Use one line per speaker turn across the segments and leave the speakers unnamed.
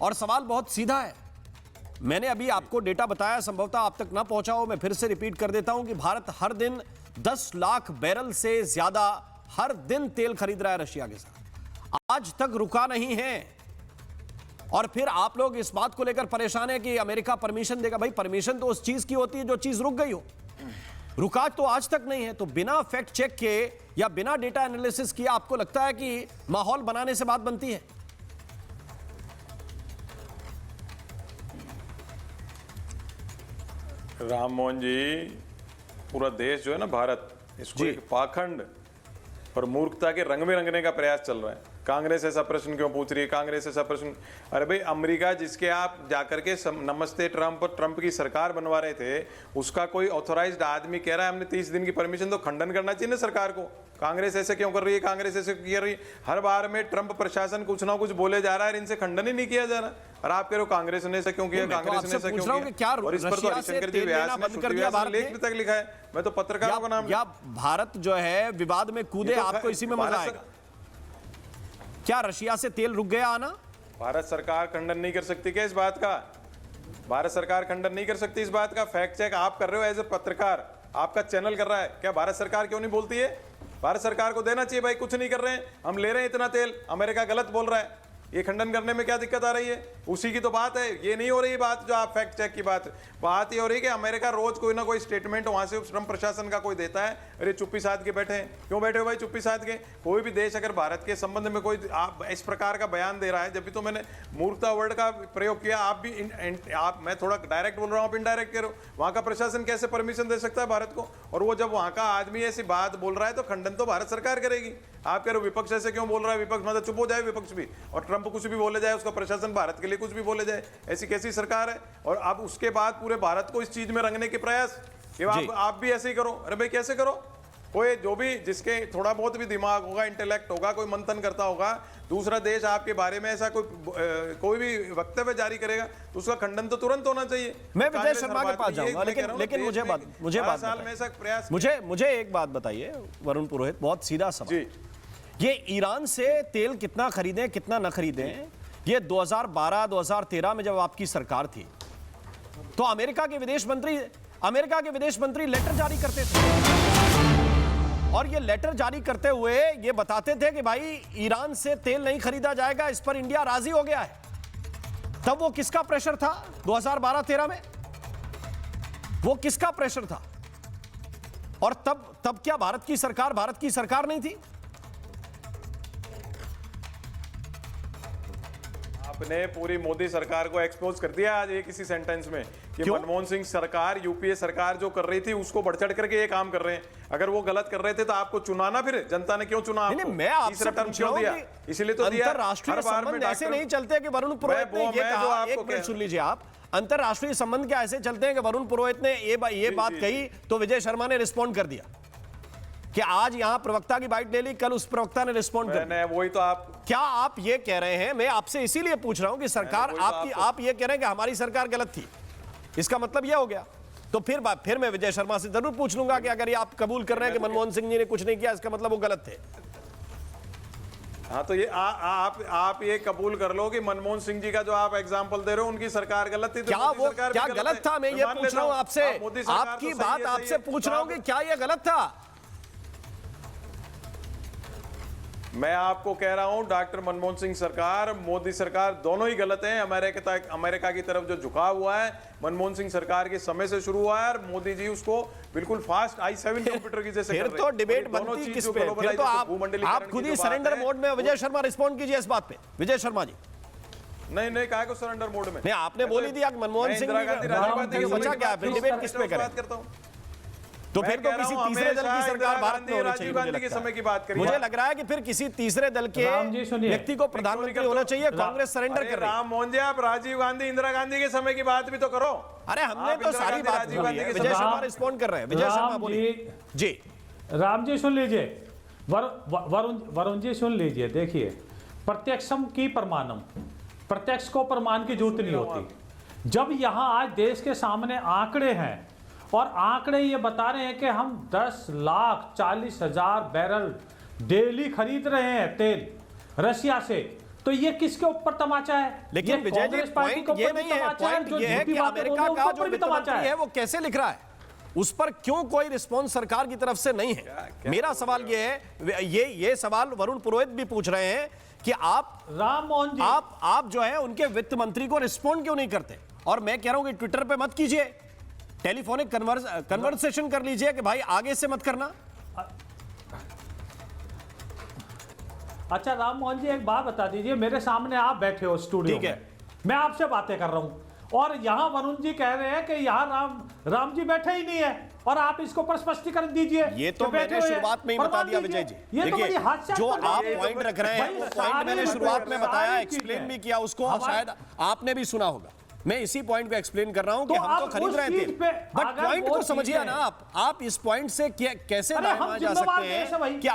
और सवाल बहुत सीधा है। मैंने अभी आपको डेटा बताया, संभवतः आप तक ना पहुंचा हो, मैं फिर से रिपीट कर देता हूं कि भारत हर दिन 10 लाख बैरल से ज्यादा हर दिन तेल खरीद रहा है रशिया के साथ, आज तक रुका नहीं है। और फिर आप लोग इस बात को लेकर परेशान है कि अमेरिका परमिशन देगा। भाई परमिशन तो उस चीज की होती है जो चीज रुक गई हो, रुका तो आज तक नहीं है। तो बिना फैक्ट चेक के या बिना डेटा एनालिसिस किए आपको लगता है कि माहौल बनाने से बात बनती है?
राम मोहन जी, पूरा देश जो है ना भारत, इसको एक पाखंड और मूर्खता के रंग में रंगने का प्रयास चल रहा है। कांग्रेस ऐसा प्रश्न क्यों पूछ रही है, कांग्रेस ऐसा प्रश्न। अरे भाई, अमेरिका जिसके आप जाकर के नमस्ते ट्रंप की सरकार बनवा रहे थे, उसका कोई ऑथोराइज्ड आदमी कह रहा है हमने 30 दिन की परमिशन, तो खंडन करना चाहिए ना सरकार को। कांग्रेस ऐसे क्यों कर रही है, कांग्रेस ऐसे क्यों कर रही है? हर बार में ट्रंप प्रशासन कुछ ना कुछ बोले जा रहा है, इनसे खंडन ही नहीं किया जा रहा। और आप कह रहे हो कांग्रेस ने ऐसा क्यों किया, कांग्रेस ने ऐसा क्यों किया? और इस पर तो हरिशंकर जी व्यास ने लेख तक लिखा है। मैं तो पत्रकारों का नाम,
या भारत जो है विवाद में कूदे, आपको इसी में मजा आएगा। क्या रशिया से तेल रुक गया आना?
भारत सरकार खंडन नहीं कर सकती क्या इस बात का? भारत सरकार खंडन नहीं कर सकती इस बात का? फैक्ट चेक आप कर रहे हो एज ए पत्रकार, आपका चैनल कर रहा है। क्या भारत सरकार क्यों नहीं बोलती है? भारत सरकार को देना चाहिए भाई, कुछ नहीं कर रहे हैं, हम ले रहे हैं इतना तेल, अमेरिका गलत बोल रहा है, ये खंडन करने में क्या दिक्कत आ रही है? उसी की तो बात है, ये नहीं हो रही बात जो आप फैक्ट चेक की बात ये हो रही है कि अमेरिका रोज कोई ना कोई स्टेटमेंट वहां से ट्रंप प्रशासन का कोई देता है। अरे चुप्पी साध के बैठे हैं, क्यों बैठे हो भाई चुप्पी साध के? कोई भी देश अगर भारत के संबंध में कोई आप इस प्रकार का बयान दे रहा है, जब भी तो मैंने मूर्खता वर्ड का प्रयोग किया, आप भी मैं थोड़ा डायरेक्ट बोल रहा हूँ, आप इनडायरेक्ट कह रहे हो। वहां का प्रशासन कैसे परमिशन दे सकता है भारत को? और वो जब वहां का आदमी ऐसी बात बोल रहा है तो खंडन तो भारत सरकार करेगी। आप कह रहे हो विपक्ष ऐसे क्यों बोल रहा है, विपक्ष मतलब चुप हो जाए विपक्ष भी, और ट्रंप कुछ भी बोले जाए, उसका प्रशासन भारत के लिए कुछ भी बोले जाए, ऐसी कैसी सरकार है? और अब उसके बाद पूरे भारत को इस चीज में रंगने के प्रयास कि आप भी ऐसे ही करो। अरे भाई कैसे करो? कोई जो भी जिसके थोड़ा बहुत भी दिमाग होगा, इंटेलेक्ट होगा, कोई मंथन करता होगा, दूसरा देश आपके बारे में ऐसा कोई भी वक्तव्य जारी करेगा तो उसका खंडन तो तुरंत होना चाहिए।
मैं विजय शर्मा के पास जाऊंगा, लेकिन मुझे एक बात बताइए वरुण पुरोहित, बहुत सीधा सवाल। ये ईरान से तेल कितना खरीदें कितना न खरीदें, ये 2012-2013 में जब आपकी सरकार थी तो अमेरिका के विदेश मंत्री लेटर जारी करते थे, और ये लेटर जारी करते हुए ये बताते थे कि भाई ईरान से तेल नहीं खरीदा जाएगा, इस पर इंडिया राजी हो गया है। तब वो किसका प्रेशर था 2012-13 में? वो किसका प्रेशर था? और तब क्या भारत की सरकार नहीं थी?
आपने पूरी मोदी सरकार को एक्सपोज कर दिया आज एक इसी सेंटेंस में कि मनमोहन सिंह सरकार, यूपीए सरकार जो कर रही थी उसको बढ़ चढ़ करके ये काम कर रहे हैं। अगर वो गलत कर रहे थे तो आपको चुना ना, फिर जनता ने क्यों चुना आपको?
मैं आपसे पूछ रहा हूं,
इसीलिए तो दिया।
अंतरराष्ट्रीय संबंध ऐसे नहीं चलते कि वरुण पुरोहित ने ये कहा, एक मिनट सुन लीजिए आप, अंतरराष्ट्रीय संबंध क्या ऐसे चलते हैं कि वरुण पुरोहित ने ये बात कही तो विजय शर्मा ने रिस्पॉन्ड कर दिया कि आज यहां प्रवक्ता की बाइट ले ली, कल उस प्रवक्ता ने रिस्पॉन्ड कर दिया।
वही तो आप,
क्या आप ये कह रहे हैं, मैं आपसे इसीलिए पूछ रहा हूं कि सरकार आपकी, आप ये कह रहे हैं कि हमारी सरकार गलत थी, इसका मतलब यह हो गया? तो फिर मैं विजय शर्मा से जरूर पूछ लूंगा कि अगर ये आप कबूल कर रहे हैं कि मनमोहन सिंह जी ने कुछ नहीं किया, इसका मतलब वो गलत थे।
हाँ तो ये आप ये कबूल कर लो कि मनमोहन सिंह जी का जो आप एग्जांपल दे रहे हो उनकी सरकार गलत थी, तो
क्या गलत था? मैं ये पूछ रहा हूं आपसे, आपकी बात आपसे पूछ रहा हूं कि क्या ये गलत था?
मैं आपको कह रहा हूं डॉक्टर मनमोहन सिंह सरकार, मोदी सरकार दोनों ही गलत हैं। अमेरिका की तरफ जो झुकाव हुआ है मनमोहन सिंह सरकार के समय से शुरू हुआ है, और मोदी जी उसको बिल्कुल फास्ट i7 कंप्यूटर की जैसे
फिर तो डिबेट बनती किस पे? फिर तो आप खुद ही सरेंडर मोड में। विजय शर्मा रिस्पॉन्ड कीजिए इस बात पे। विजय शर्मा जी,
नहीं कहा को सरेंडर मोड में?
नहीं, आपने बोली दिया मनमोहन सिंह बचा क्या? फिर डिबेट किस पे करें? तो फिर तो किसी तीसरे दल की सरकार भारत में होनी चाहिए।
गांधी के समय की बात करिए।
मुझे लग रहा है कि फिर किसी तीसरे दल के व्यक्ति को प्रधानमंत्री होना चाहिए। कांग्रेस सरेंडर कर रही है।
राम मोहन जी, आप राजीव गांधी, इंदिरा गांधी के समय की बात भी तो करो।
अरे हमने तो सारी बात की है। विजय शर्मा रिस्पॉन्ड कर रहे हैं। विजय शर्मा बोलिए जी।
राम जी सुन लीजिए, वरुण जी सुन लीजिए। देखिए, प्रत्यक्षम की प्रमाणम, प्रत्यक्ष को प्रमाण की जरूरत नहीं होती। जब यहाँ आज देश के सामने आंकड़े हैं और आंकड़े ये बता रहे हैं कि हम 10,40,000 बैरल डेली खरीद रहे हैं तेल रशिया से, तो ये किसके ऊपर तमाचा है?
लेकिन
ये
विजय जी
कांग्रेस पार्टी के
पॉइंट ये
ऊपर भी
नहीं है,
तमाचा है,
पॉइंट
जो
ये है
झूठी
कि
बातें बोल
अमेरिका
रहे हैं,
का
उनके
जो
ऊपर भी
वित्त
तमाचा
मंत्री
है।
है वो कैसे लिख रहा है, उस पर क्यों कोई रिस्पॉन्स सरकार की तरफ से नहीं है। मेरा सवाल ये है, ये सवाल वरुण पुरोहित भी पूछ रहे हैं कि आप
राम मोहन जी,
आप जो है उनके वित्त मंत्री को रिस्पॉन्ड क्यों नहीं करते। और मैं कह रहा हूं कि ट्विटर पे मत कीजिए, टेलीफोनिक कन्वर्सेशन कर लीजिए कि भाई आगे से मत करना।
अच्छा राम मोहन जी, एक बात बता दीजिए, मेरे सामने आप बैठे हो स्टूडियो
ठीक है।
में, मैं आपसे बातें कर रहा हूं और यहां वरुण जी कह रहे हैं कि यहां राम जी बैठे ही नहीं है, और आप इसको पर स्पष्टीकरण दीजिए।
ये तो
कि बैठे
मैंने
हुए हैं।
शुरुआत में ही बता
प्रमाण
दिया
दीजिए।
विजय जी।
ये तो बड़ी
देखिए,
हास्यास्पद
जो
बात
आप
है।
पॉइंट रख रहे हैं
भाई,
वो पॉइंट मैंने
सारी
शुरुआत में बताया,
सारी
एक्सप्लेन
चीजें।
भी किया उसको, और
हमारे-
शायद आपने भी सुना होगा। मैं इसी पॉइंट को एक्सप्लेन कर रहा हूं कि
तो
हम तो
आप
खरीद
उस
रहे थे,
चीज पे
बट
अगर
पॉइंट
वो
को समझिए
चीजें-
ना आप इस पॉइंट से कैसे
अरे हम
दाएं जा
जिम्मेवार
सकते
देश है भाई।
हैं कि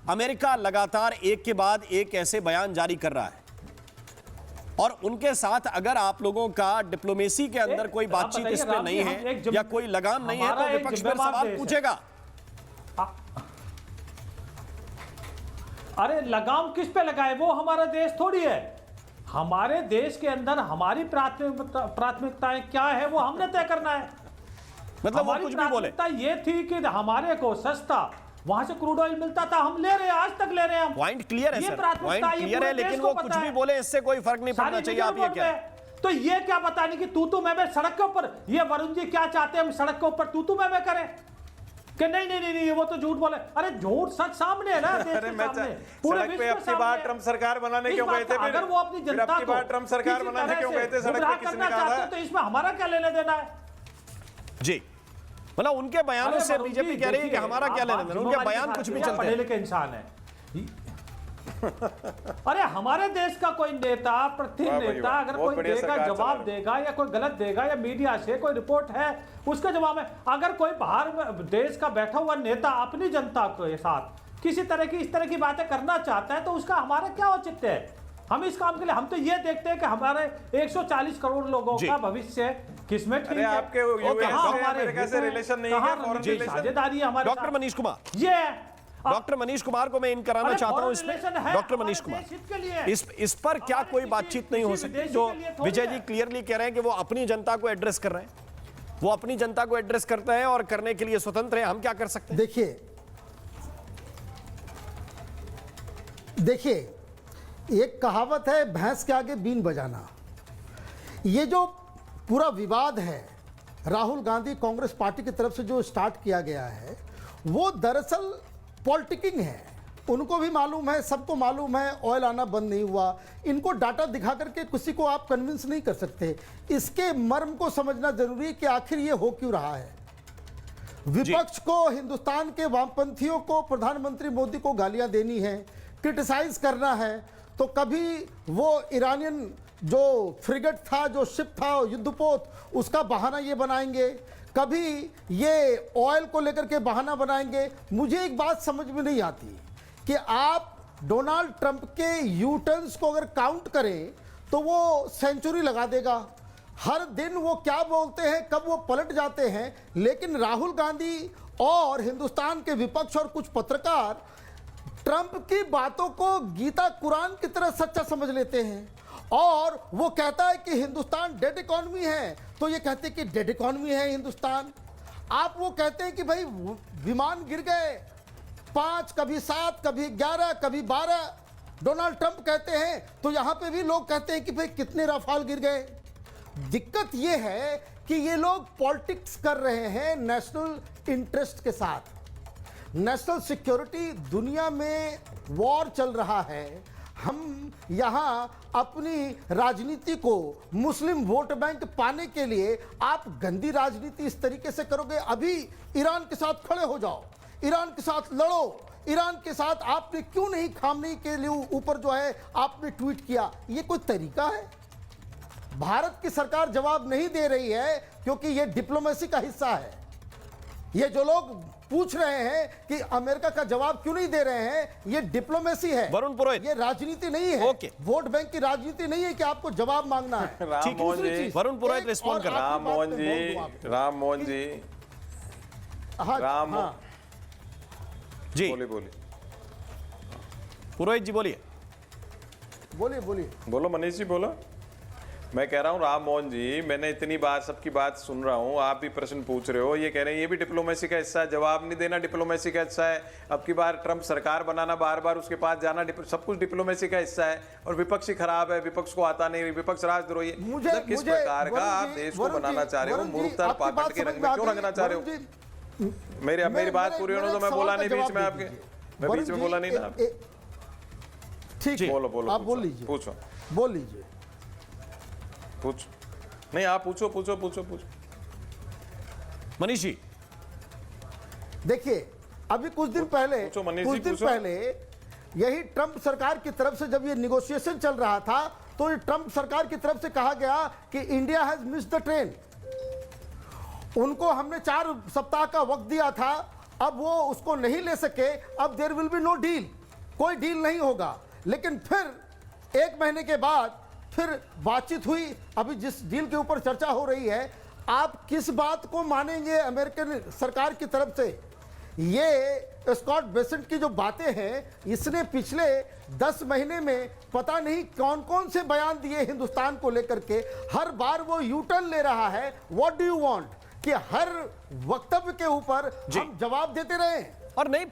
अमेरिका लगातार एक के बाद एक ऐसे बयान जारी कर रहा है, और उनके साथ अगर आप लोगों का डिप्लोमेसी के अंदर कोई बातचीत
बताइए
इसमें
राम
नहीं
जी, हम
है
एक
या कोई लगाम नहीं है,
हमारा
तो
एक
विपक्ष फिर
जिम्मेवार
सवाल
देश है।
पूछेगा।
अरे लगाम किस पे लगाए, वो हमारा देश थोड़ी है। हमारे देश के अंदर हमारी प्राथमिकताएं क्या है वो हमने तय करना है।
मतलब वो
हमारी
कुछ भी बोले,
प्राथमिकता ये थी कि हमारे को सस्ता वहां से क्रूड ऑयल मिलता था, हम ले रहे हैं, आज तक ले रहे हैं हम।
पॉइंट क्लियर है
ये
सर,
प्राथमिकता
पॉइंट
ये
क्लियर
पूरे
है,
देश
लेकिन
को
वो
पता
कुछ भी
है।
बोले इससे कोई फर्क नहीं पड़ना
सारी
चाहिए।
मीडिया
आप ये
रिपोर्ट
क्या
में। तो ये क्या बताने की तू मैं सड़क के ऊपर, ये वरुण जी क्या चाहते हैं हम सड़क के ऊपर तू मैं करें कि नहीं वो तो झूठ बोले। अरे झूठ सच सामने है ना, देश
अरे
के
मैं
सामने, पूरे
सड़क
विश्व
पे
के
अब की बार
सामने।
ट्रम्प सरकार बनाने
इस
क्यों
बात
गए थे?
का अगर वो अपनी जनता
अब की बार
को
ट्रम्प सरकार
किसी
बनाने
तरह
क्यों
से
गए थे? सड़क
गुमराह
पे किसने
करना
कहा
चाहते
था?
हो, तो इसमें हमारा क्या लेना देना है?
जी, मतलब उनके बयानों
अरे
से
वरुण
बीजेपी
जी,
कह रही है कि
देखिए,
हमारा क्या
आप
लेना देना, उनके
जिम्मेवारी
बयान
के
कुछ
साथ
भी
हैं,
चलते
पढ़े
हैं।
लिखे इंसान है। अरे हमारे देश का कोई नेता, प्रत्येक
वाह भाई
नेता
वाह,
अगर
बहुत
कोई
बढ़िया
देगा,
सरकार चला
जवाब
रहे
देगा या कोई गलत देगा या मीडिया से कोई रिपोर्ट है उसका जवाब है। अगर कोई बाहर देश का बैठा हुआ नेता अपनी जनता के साथ किसी तरह की इस तरह की बातें करना चाहता है तो उसका हमारा क्या औचित्य है? हम इस काम के लिए हम तो ये देखते हैं कि हमारे 140 करोड़ लोगों
जी।
का भविष्य किसमें ठीक
अरे
है,
आपके
और
यूएस
कहाँ
से
हमारे
अमेरिका से
हित हैं,
रिलेशन नहीं है,
कहाँ
फॉरेन
रणनीतिक
रिलेशन।
साझेदारी है हमारे
डॉक्टर
साथ।
मनीष कुमार,
ये है।
डॉक्टर मनीष कुमार को मैं इन कराना
अरे
चाहता हूं
foreign
इसमें।
relation है,
डॉक्टर
हमारे
मनीष कुमार,
देश हित के लिए।
इस पर क्या
हमारे
कोई
किसी-
बातचीत नहीं हो
किसी
सकती?
विदेशी
जो
के लिए थोड़ी
विजय
है।
जी क्लियरली कह रहे हैं कि वो अपनी जनता को एड्रेस कर रहे हैं, वो अपनी जनता को एड्रेस करते हैं और करने के लिए स्वतंत्र है, हम क्या कर सकते हैं?
देखिए एक कहावत है, भैंस के आगे बीन बजाना। ये जो पूरा विवाद है राहुल गांधी कांग्रेस पार्टी की तरफ से जो स्टार्ट किया गया है वो दरअसल पॉलिटिकिंग है। उनको भी मालूम है, सबको मालूम है, ऑयल आना बंद नहीं हुआ। इनको डाटा दिखा करके किसी को आप कन्विंस नहीं कर सकते। इसके मर्म को समझना जरूरी है कि आखिर ये हो क्यों रहा है। विपक्ष को, हिंदुस्तान के वामपंथियों को, प्रधानमंत्री मोदी को गालियां देनी है, क्रिटिसाइज करना है, तो कभी वो ईरानियन जो फ्रिगेट था, जो शिप था, युद्धपोत, उसका बहाना ये बनाएंगे, कभी ये ऑयल को लेकर के बहाना बनाएंगे। मुझे एक बात समझ में नहीं आती कि आप डोनाल्ड ट्रंप के यू टर्न्स को अगर काउंट करें तो वो सेंचुरी लगा देगा। हर दिन वो क्या बोलते हैं, कब वो पलट जाते हैं। लेकिन राहुल गांधी और हिंदुस्तान के विपक्ष और कुछ पत्रकार ट्रंप की बातों को गीता कुरान की तरह सच्चा समझ लेते हैं। और वो कहता है कि हिंदुस्तान डेड इकॉनमी है, तो ये कहते हैं कि डेड इकॉनमी है हिंदुस्तान। आप वो कहते हैं कि भाई विमान गिर गए 5, कभी 7, कभी 11, कभी 12, डोनाल्ड ट्रंप कहते हैं, तो यहां पे भी लोग कहते हैं कि भाई कितने रफाल गिर गए। दिक्कत ये है कि ये लोग पॉलिटिक्स कर रहे हैं नेशनल इंटरेस्ट के साथ। नेशनल सिक्योरिटी, दुनिया में वॉर चल रहा है, हम यहाँ अपनी राजनीति को मुस्लिम वोट बैंक पाने के लिए आप गंदी राजनीति इस तरीके से करोगे। अभी ईरान के साथ खड़े हो जाओ, ईरान के साथ लड़ो। ईरान के साथ आपने क्यों नहीं, खामनेई के लिए ऊपर जो है आपने ट्वीट किया, ये कोई तरीका है? भारत की सरकार जवाब नहीं दे रही है क्योंकि ये डिप्लोमेसी का हिस्सा है। ये जो लोग पूछ रहे हैं कि अमेरिका का जवाब क्यों नहीं दे रहे हैं, ये डिप्लोमेसी है,
वरुण पुरोहित,
ये राजनीति नहीं है।
ओके।
वोट बैंक की राजनीति नहीं है कि आपको जवाब मांगना है।
राम मोहन
दूसरी
जी,
चीज,
वरुण पुरोहित
एक
रिस्पॉन्ड
और
कर रहे हैं।
आखिरी
राम मोहन
बात मैं बोल
जी,
दूं आपको।
राम मोहन जी,
हाँ,
राम
जी
बोलिए बोलिए।
पुरोहित जी बोलिए।
बोलिए बोलिए।
बोलो मनीष जी बोलो। मैं कह रहा हूँ राम मोहन जी, मैंने इतनी बार सबकी बात सुन रहा हूँ, आप भी प्रश्न पूछ रहे हो, ये कह रहे हैं ये भी डिप्लोमेसी का हिस्सा है, जवाब नहीं देना डिप्लोमेसी का हिस्सा है, अब की बार ट्रंप सरकार बनाना, बार बार उसके पास जाना, सब कुछ डिप्लोमेसी का हिस्सा है, और विपक्ष ही खराब है, विपक्ष को आता नहीं, विपक्ष राजद्रोही है। मतलब किस प्रकार का आप देश को बनाना चाह रहे हो? मूर्खता पाखंड के रंग में क्यों रंगना चाह रहे हो? मेरी बात पूरी होने तो मैं बोला नहीं बीच में आपके, मैं बीच में बोला नहीं ना।
ठीक है,
बोलो बोलो,
आप बोल लीजिए,
पूछो
बोल लीजिए।
पूछ नहीं, आप पूछो पूछो पूछो पूछो।
मनीष जी
देखिए, अभी कुछ दिन पहले
पूछो मनीष जी, पूछो।
यही ट्रंप सरकार की तरफ से जब ये निगोशिएशन चल रहा था, तो ये ट्रंप सरकार की तरफ से कहा गया कि India has missed the train. उनको हमने 4 सप्ताह का वक्त दिया था, अब वो उसको नहीं ले सके, अब there will be no deal, कोई डील नहीं होगा। लेकिन फिर 1 महीने के बाद फिर बातचीत हुई। अभी जिस डील के ऊपर चर्चा हो रही है, आप किस बात को मानेंगे अमेरिकन सरकार की तरफ से? ये स्कॉट बेसेंट की जो बातें हैं, इसने पिछले 10 महीने में पता नहीं कौन कौन से बयान दिए हिंदुस्तान को लेकर के। हर बार वो यू टर्न ले रहा है। व्हाट डू यू वांट कि हर वक्तव्य के ऊपर हम जवाब देते रहें?
और नहीं,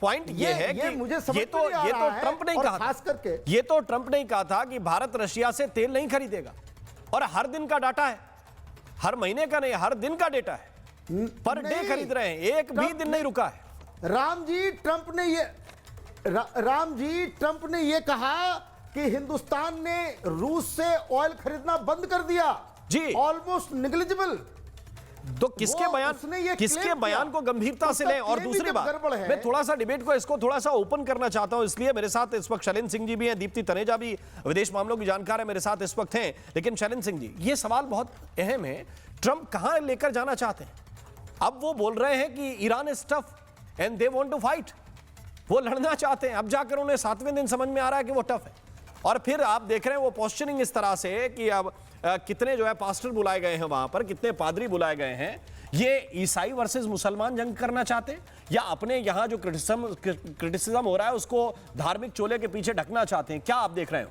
पॉइंट ये है कि
मुझे समझ
ये तो ट्रंप नहीं कहा था,
खास करके
ये तो ट्रंप नहीं कहा था कि भारत रशिया से तेल नहीं खरीदेगा, और हर दिन का डाटा है, हर महीने का नहीं, हर दिन का डेटा है, पर डे खरीद रहे हैं, एक भी दिन नहीं रुका है।
राम जी ट्रंप ने ये कहा कि हिंदुस्तान ने रूस से ऑयल खरीदना बंद कर दिया
जी,
ऑलमोस्ट निग्लिजिबल।
तो किसके बयान को गंभीरता से लें? और दूसरी बात, मैं थोड़ा सा डिबेट को इसको थोड़ा सा ओपन करना चाहता हूं, इसलिए मेरे साथ इस वक्त शैलेंद्र सिंह जी भी हैं, दीप्ति तनेजा भी विदेश मामलों की जानकार है, मेरे साथ इस वक्त हैं। लेकिन शैलेंद्र सिंह जी, ये सवाल बहुत अहम है, ट्रंप कहां लेकर जाना चाहते हैं? अब वो बोल रहे हैं कि Iran is tough and they want to fight, वो लड़ना चाहते हैं। अब जाकर उन्हें 7वें दिन समझ में आ रहा है कि वो टफ है, और फिर आप देख रहे हैं वो पोस्चरिंग इस तरह से कि अब कितने जो है पास्टर बुलाए गए हैं वहां पर, कितने पादरी बुलाए गए हैं। ये ईसाई वर्सेस मुसलमान जंग करना चाहते हैं, या अपने यहां जो क्रिटिसिज्म हो रहा है उसको धार्मिक चोले के पीछे ढकना चाहते हैं? क्या आप देख रहे हो?